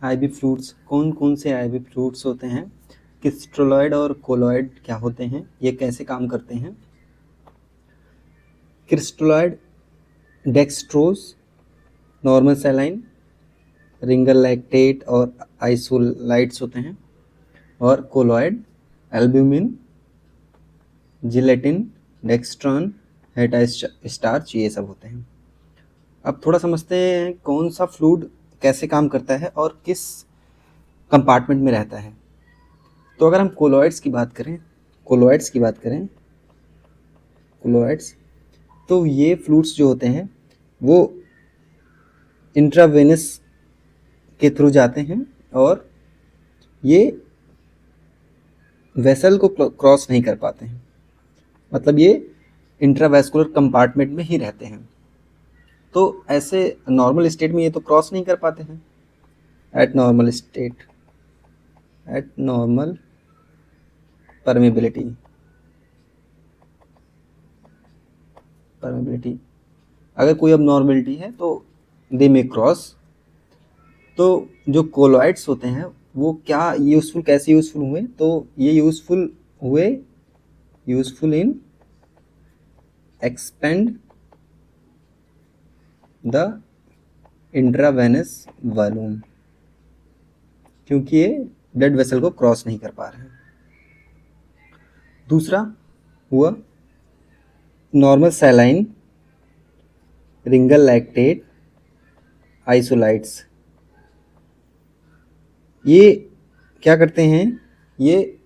Ivy fluids, कौन कौन से आईवी फ्लूइड्स होते हैं, क्रिस्टलोइड और कोलॉइड क्या होते हैं, ये कैसे काम करते हैं। Crystalloid dextrose, normal saline, Ringer lactate और आइसोलाइट्स होते हैं, और colloid albumin, gelatin, dextran, hetastarch, ये सब होते हैं। अब थोड़ा समझते हैं कौन सा फ्लूइड कैसे काम करता है और किस कंपार्टमेंट में रहता है। तो अगर हम कोलॉइड्स की बात करें, कोलॉइड्स, तो ये फ्लूइड्स जो होते हैं वो इंट्रावेनस के थ्रू जाते हैं और ये वेसल को क्रॉस नहीं कर पाते हैं, मतलब ये इंट्रावेस्कुलर कंपार्टमेंट में ही रहते हैं। तो ऐसे नॉर्मल स्टेट में ये तो क्रॉस नहीं कर पाते हैं। एट नॉर्मल परमेबिलिटी, अगर कोई अब नॉर्मलिटी है तो दे मे क्रॉस। तो जो कोलॉइड्स होते हैं वो क्या कैसे यूजफुल हुए, तो ये useful in expand the intravenous volume, क्योंकि ये ब्लड वेसल को क्रॉस नहीं कर पा रहे हैं। दूसरा हुआ नॉर्मल सैलाइन, रिंगल लैक्टेट, आइसोलाइट्स। ये क्या करते हैं, ये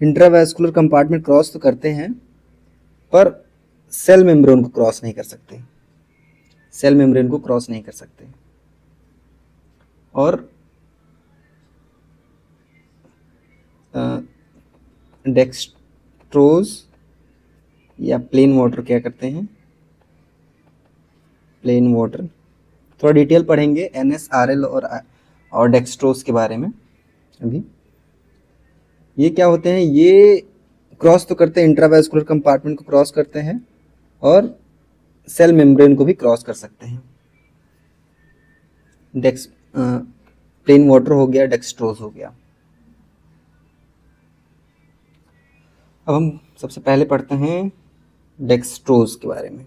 इंट्रावेस्कुलर कंपार्टमेंट क्रॉस तो करते हैं पर सेल मेम्ब्रेन को क्रॉस नहीं कर सकते, और डेक्सट्रोज या प्लेन वाटर क्या करते हैं, प्लेन वाटर, थोड़ा डिटेल पढ़ेंगे NSRL और डेक्सट्रोज के बारे में अभी। ये क्या होते हैं, ये क्रॉस तो करते हैं, इंट्रावेस्कुलर कंपार्टमेंट को क्रॉस करते हैं और सेल मेम्ब्रेन को भी क्रॉस कर सकते हैं। प्लेन वाटर हो गया, डेक्सट्रोज हो गया। अब हम सबसे पहले पढ़ते हैं डेक्सट्रोज के बारे में।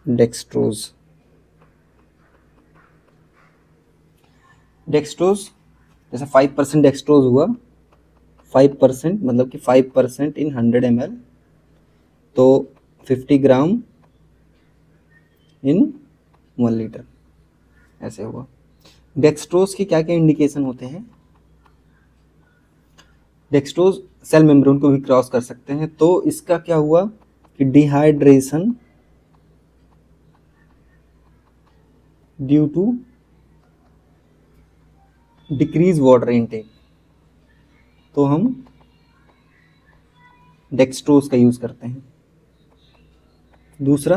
डेक्सट्रोज जैसे 5% डेक्सट्रोज हुआ, 5% मतलब कि 5% इन 100 ml, तो 50 ग्राम इन 1 लीटर ऐसे हुआ। डेक्सट्रोज की क्या क्या इंडिकेशन होते हैं, डेक्सट्रोज सेल मेम्ब्रेन को भी क्रॉस कर सकते हैं, तो इसका क्या हुआ कि dehydration due to decrease water intake, तो हम डेक्सट्रोज का यूज करते हैं। दूसरा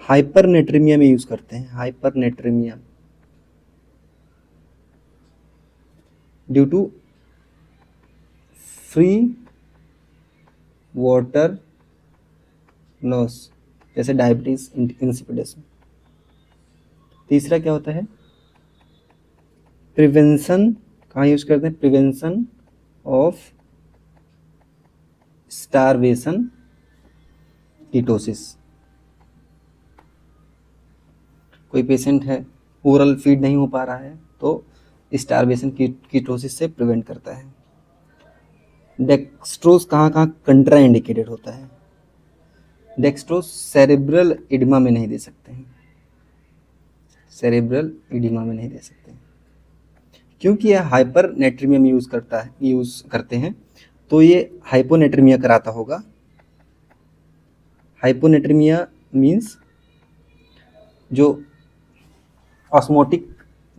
हाइपरनेट्रीमिया में यूज करते हैं, hypernatremia due to free water loss, जैसे डायबिटीज इंसिपिडस। तीसरा क्या होता है, प्रिवेंशन, कहाँ यूज करते हैं, प्रिवेंशन ऑफ स्टारवेशन कीटोसिस। कोई पेशेंट है ओरल फीड नहीं हो पा रहा है तो स्टारवेशन कीटोसिस से प्रिवेंट करता है। डेक्सट्रोज कहाँ कहाँ कंट्रा इंडिकेटेड होता है, डेक्सट्रोज सेरेब्रल इडिमा में नहीं दे सकते हैं, क्योंकि यह हाइपरनेट्रीमिया में यूज करते हैं, तो ये हाइपोनेट्रीमिया कराता होगा। हाइपोनेट्रीमिया मीन्स जो ऑस्मोटिक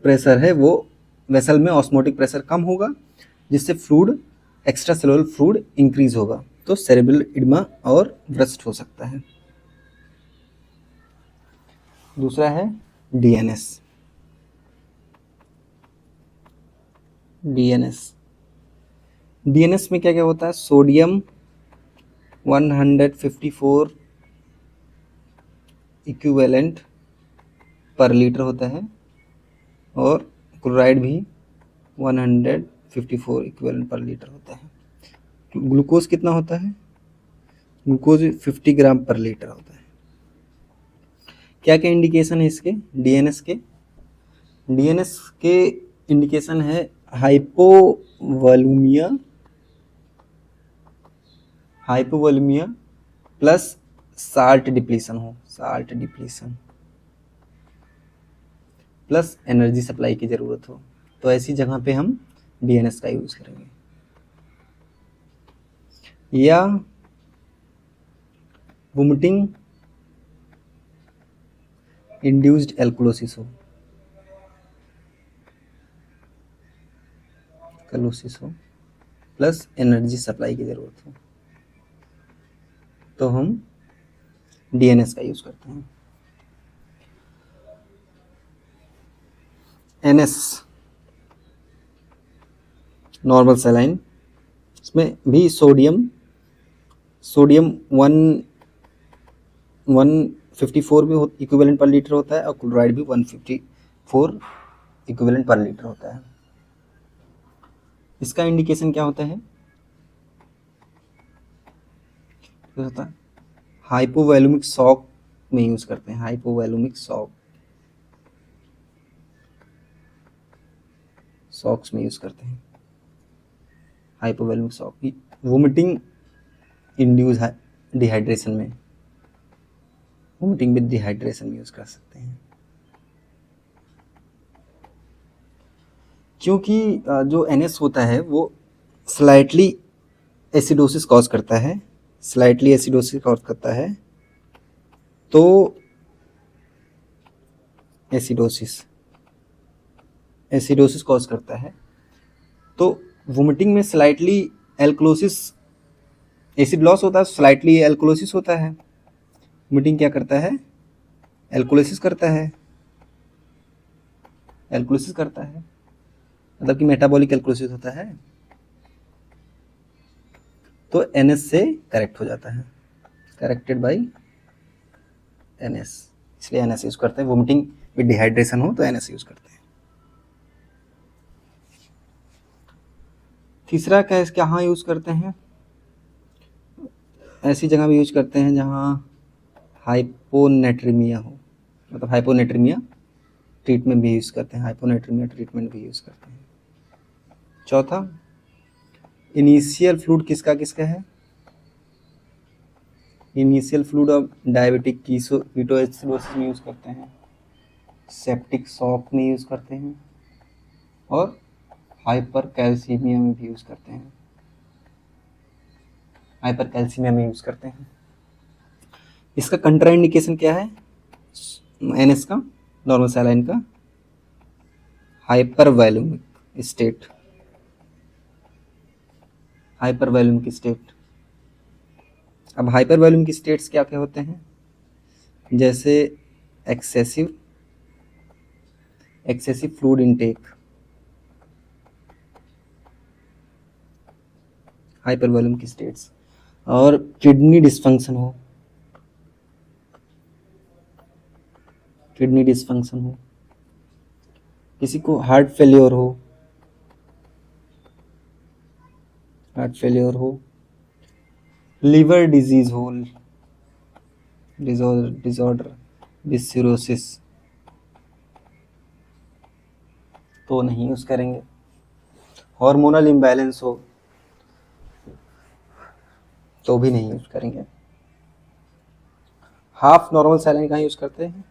प्रेशर है वो वेसल में ऑस्मोटिक प्रेशर कम होगा, जिससे fluid, extra cellular fluid increase होगा, तो सेरेब्रल इडिमा और ब्रस्ट हो सकता है। दूसरा है डीएनएस। डीएनएस में क्या क्या होता है, सोडियम 154 इक्विवेलेंट पर लीटर होता है और क्लोराइड भी 154 इक्विवेलेंट पर लीटर होता है। ग्लूकोज कितना होता है? ग्लूकोज 50 ग्राम पर लीटर होता है। क्या क्या इंडिकेशन है इसके? डीएनएस के इंडिकेशन है hypovolaemia plus salt depletion plus energy supply की ज़रूरत हो, तो ऐसी जगह पे हम डीएनएस का यूज़ करेंगे। या वोमिटिंग इंड्यूस्ड एल्कोलोसिस हो प्लस एनर्जी सप्लाई की ज़रूरत हो, तो हम डीएनएस का यूज़ करते हैं। एनएस नॉर्मल सलाइन, इसमें भी सोडियम 154 में इक्विवेलेंट पर लीटर होता है और क्लोराइड भी 154 इक्विवेलेंट पर लीटर होता है। इसका इंडिकेशन क्या होता है? हाइपोवैल्यूमिक शॉक में यूज़ करते हैं। हाइपोवैल्यूमिक शॉक्स में यूज़ करते हैं। हाइपोवैल्यूमिक शॉक की वोमिटिंग इंड्यूस डिहाइड्रेशन में, वोमिटिंग विद डिहाइड्रेशन में यूज़ कर सकते हैं। क्योंकि जो एनएस होता है वो स्लाइटली एसिडोसिस कॉज करता है, तो एसिडोसिस कॉज करता है, तो वोमिटिंग में स्लाइटली एल्कलोसिस, एसिड लॉस होता है, स्लाइटली एल्कलोसिस होता है। वोमिटिंग क्या करता है? एल्कोलिसिस करता है, मतलब कि मेटाबॉलिक एल्कोलिसिस होता है, तो एनएस से करेक्ट हो जाता है, करेक्टेड बाय एनएस, इसलिए एनएस यूज करते हैं। वोमिटिंग विद डिहाइड्रेशन हो तो एनएस यूज करते हैं। तीसरा कहाँ यूज करते हैं? ऐसी जगह भी यूज करते हैं जहाँ हाइपोनेट्रीमिया हो, मतलब हाइपोनेट्रीमिया ट्रीटमेंट भी यूज करते हैं, चौथा, इनिशियल फ्लूइड किसका है? Initial fluid of diabetic ketoacidosis में यूज करते हैं, सेप्टिक शॉक में यूज करते हैं और हाइपर कैल्सीमिया में भी यूज करते हैं। इसका कंट्राइंडिकेशन क्या है? एनएस का, नॉर्मल सैलाइन का, हाइपरवैल्यूमिक स्टेट। अब हाइपरवैल्यूमिक स्टेट्स क्या क्या होते हैं? जैसे एक्सेसिव फ्लूइड इनटेक, हाइपरवैल्यूमिक स्टेट्स, और किडनी डिस्फंक्शन हो, किसी को हार्ट फेलियर हो, लिवर डिजीज हो, डिसऑर्डर विद सिरोसिस, तो नहीं यूज करेंगे। हार्मोनल इम्बैलेंस हो तो भी नहीं यूज करेंगे। हाफ नॉर्मल सैलाइन कहाँ यूज करते हैं?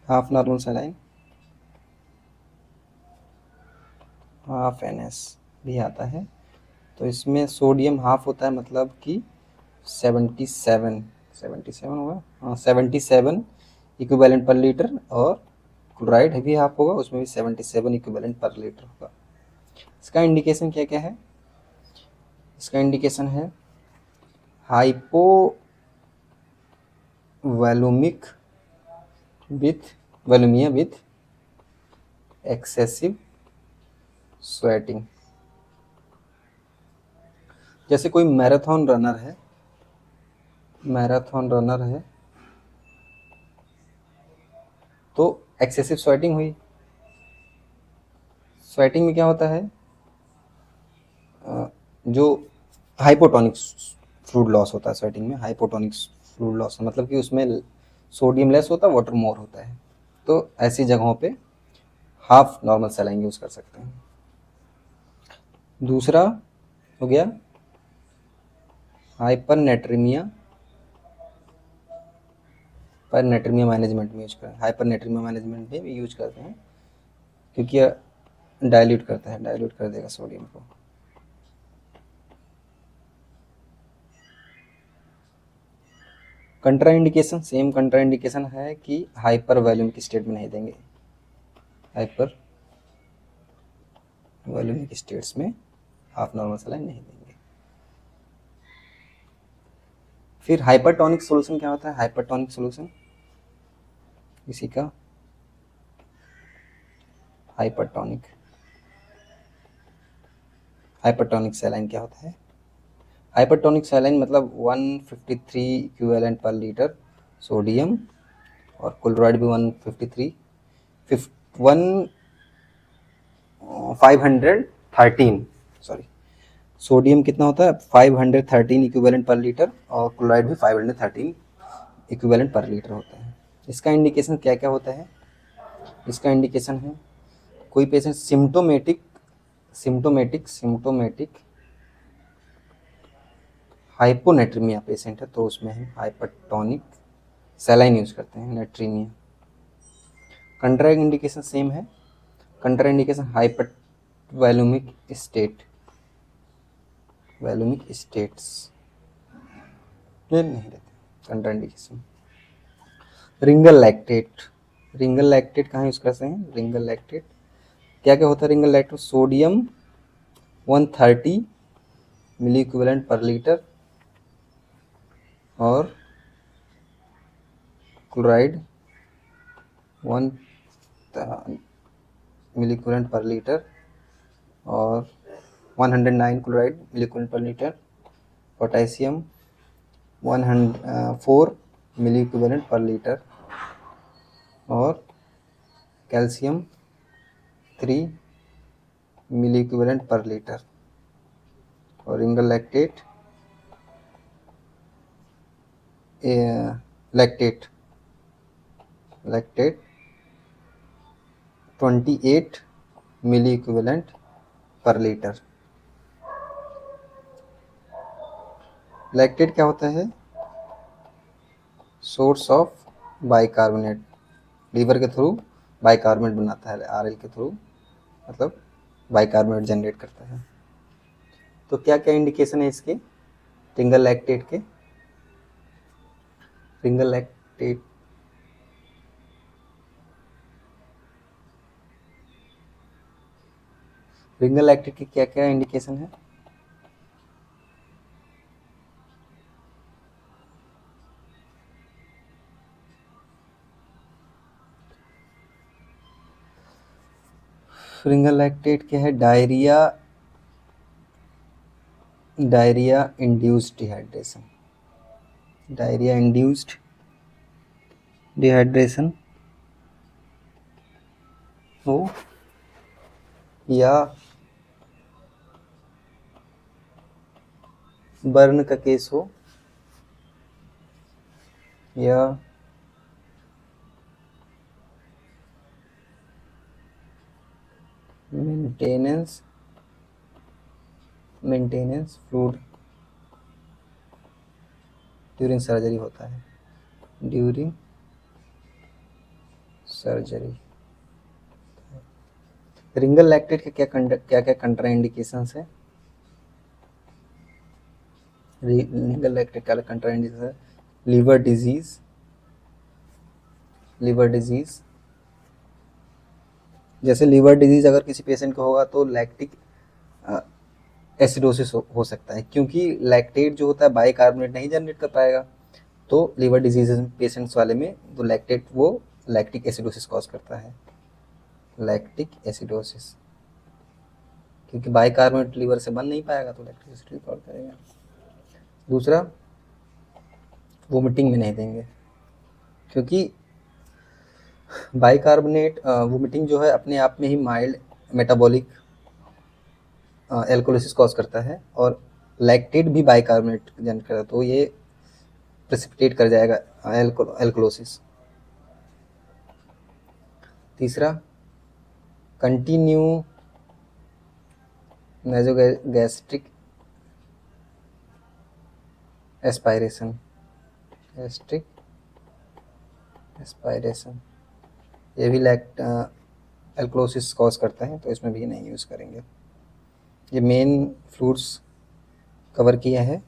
Half normal saline, half NS भी आता है, तो इसमें सोडियम हाफ होता है, मतलब कि 77 होगा, हाँ 77 इक्विवेलेंट पर लीटर, और क्लोराइड भी हाफ होगा, उसमें भी 77 इक्विवेलेंट पर लीटर होगा। इसका इंडिकेशन क्या क्या है? इसका इंडिकेशन है वैलूमिया विथ एक्सेसिव स्वेटिंग। जैसे कोई मैराथन रनर है, तो एक्सेसिव स्वेटिंग हुई। स्वेटिंग में क्या होता है, जो हाइपोटोनिक फ्लूइड लॉस होता है। स्वेटिंग में हाइपोटोनिक फ्लूइड लॉस मतलब कि उसमें सोडियम लेस होता है, वाटर मोर होता है। तो ऐसी जगहों पे हाफ नॉर्मल सलाइन यूज कर सकते हैं। दूसरा हो गया हाइपरनेट्रीमिया, पर नेट्रीमिया मैनेजमेंट में यूज करते हैं। हाइपरनेट्रीमिया मैनेजमेंट में भी यूज करते हैं, क्योंकि यह डाइल्यूट करता है, डाइल्यूट कर देगा सोडियम को। कंट्राइंडिकेशन, सेम कंट्राइंडिकेशन है कि हाइपर वॉल्यूमिक स्टेट में नहीं देंगे। हाइपर वॉल्यूमिक स्टेट्स में हाफ नॉर्मल सलाइन नहीं देंगे। फिर हाइपरटोनिक सॉल्यूशन क्या होता है? हाइपरटोनिक सॉल्यूशन इसी का हाइपरटोनिक, हाइपरटोनिक सलाइन क्या होता है? हाइपरटोनिक सलाइन मतलब 153 इक्विवेलेंट पर लीटर सोडियम, और क्लोराइड भी 153 513 सॉरी, सोडियम कितना होता है 513 इक्विवेलेंट पर लीटर, और क्लोराइड भी 513 इक्विवेलेंट पर लीटर होता है। इसका इंडिकेशन क्या क्या होता है? इसका इंडिकेशन है कोई पेशेंट सिम्टोमेटिक हाइपोनेट्रीमिया पेशेंट है तो उसमें हम हाइपरटोनिक सलाइन यूज करते हैं, नेट्रीमिया। कंट्रा इंडिकेशन सेम है, कंट्रा इंडिकेशन हाइपर वैल्यूमिक स्टेट, वैल्यूमिक स्टेट्स नहीं रहते कंट्रा इंडिकेशन। रिंगल लैक्टेट, रिंगल लैक्टेट कहाँ यूज करते हैं? रिंगल लैक्टेट क्या क्या होता है? रिंगल लैक्टेट सोडियम 130 मिली इक्विवेलेंट पर लीटर, और क्लोराइड 1 मिली इक्विवेलेंट पर लीटर, और 109 क्लोराइड मिली इक्विवेलेंट पर लीटर। पोटेशियम 104 मिली इक्विवेलेंट पर लीटर, और कैल्शियम 3 मिली इक्विवेलेंट पर लीटर। और रिंगल लैक्टेट लैक्टेट 28 मिली इक्विवेलेंट पर लीटर। लैक्टेट क्या होता है? सोर्स ऑफ बाइकार्बोनेट, लीवर के थ्रू बाइकार्बोनेट बनाता है, आरएल के थ्रू मतलब बाइकार्बोनेट जनरेट करता है। तो क्या क्या इंडिकेशन है इसके रिंगल लैक्टेट के? रिंगल लैक्टेट रिंगल लैक्टेट के क्या क्या इंडिकेशन है? रिंगल लैक्टेट क्या है? Diarrhoea, diarrhoea induced dehydration, diarrhoea induced dehydration हो, या बर्न का केस हो, या मेंटेनेंस फ्लूइड ड्यूरिंग सर्जरी होता है, ड्यूरिंग सर्जरी। रिंगल लैक्टेट के क्या क्या कंट्रा इंडिकेशंस है? रिंगल लैक्टेट का कंट्रा इंडिकेशन है लीवर डिजीज, लीवर डिजीज जैसे लीवर डिजीज अगर किसी पेशेंट को होगा तो लैक्टिक एसिडोसिस हो सकता है, क्योंकि लैक्टेट जो होता है बाइकार्बोनेट नहीं जनरेट कर पाएगा। तो लीवर डिजीज पेशेंट्स वाले में तो लैक्टेट वो लैक्टिक एसिडोसिस कॉज करता है, लैक्टिक एसिडोसिस, क्योंकि बाइकार्बोनेट लीवर से बन नहीं पाएगा तो लैक्टिक एसिडोसिस कॉज करेगा। दूसरा वोमिटिंग में नहीं देंगे, क्योंकि बाइकार्बोनेट वोमिटिंग जो है अपने आप में ही माइल्ड मेटाबॉलिक एल्कोलिसिस कॉज करता है, और लैक्टेट भी बाइकार्बोनेट जनरेट करता है, तो ये प्रेसिपिटेट कर जाएगा एल्कोलोसिस। तीसरा, continue nasogastric aspiration, gastric aspiration, ये भी एल्कोलोसिस कॉज करता है, तो इसमें भी नहीं यूज़ करेंगे। ये मेन फ्रूट्स कवर किया है।